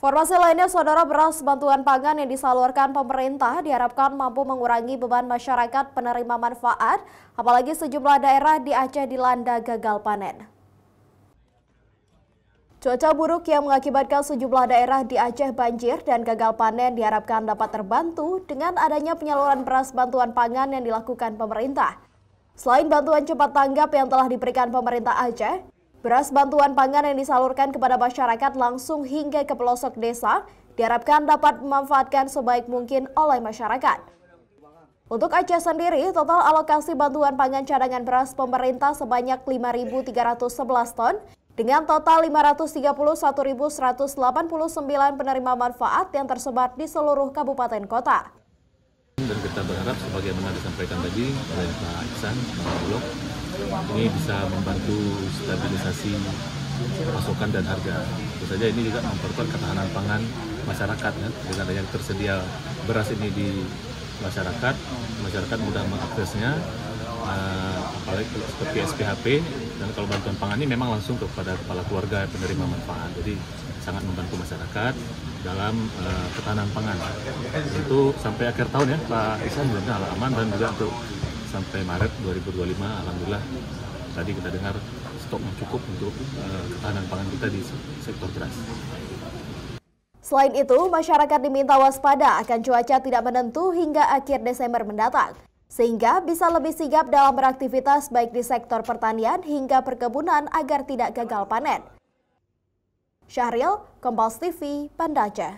Informasi lainnya, saudara, beras bantuan pangan yang disalurkan pemerintah diharapkan mampu mengurangi beban masyarakat penerima manfaat, apalagi sejumlah daerah di Aceh dilanda gagal panen. Cuaca buruk yang mengakibatkan sejumlah daerah di Aceh banjir dan gagal panen diharapkan dapat terbantu dengan adanya penyaluran beras bantuan pangan yang dilakukan pemerintah. Selain bantuan cepat tanggap yang telah diberikan pemerintah Aceh, beras bantuan pangan yang disalurkan kepada masyarakat langsung hingga ke pelosok desa diharapkan dapat dimanfaatkan sebaik mungkin oleh masyarakat. Untuk Aceh sendiri, total alokasi bantuan pangan cadangan beras pemerintah sebanyak 5.311 ton dengan total 531.189 penerima manfaat yang tersebar di seluruh kabupaten kota. Dan kita berharap sebagaimana disampaikan tadi oleh Pak Iksan, Pak Bulog, ini bisa membantu stabilisasi pasokan dan harga. Tentu saja ini juga memperkuat ketahanan pangan masyarakat, ya. Dengan adanya tersedia beras ini di masyarakat mudah mengaksesnya, apalagi seperti SPHP, dan kalau bantuan pangan ini memang langsung kepada kepala keluarga penerima manfaat. Jadi sangat membantu masyarakat dalam ketahanan pangan. Itu sampai akhir tahun ya Pak Iksan sudah aman, dan juga untuk sampai Maret 2025 alhamdulillah tadi kita dengar stok cukup untuk ketahanan pangan kita di sektor beras. Selain itu, masyarakat diminta waspada akan cuaca tidak menentu hingga akhir Desember mendatang, sehingga bisa lebih sigap dalam beraktivitas baik di sektor pertanian hingga perkebunan agar tidak gagal panen. Syahril, Kompas TV, Banda Aceh.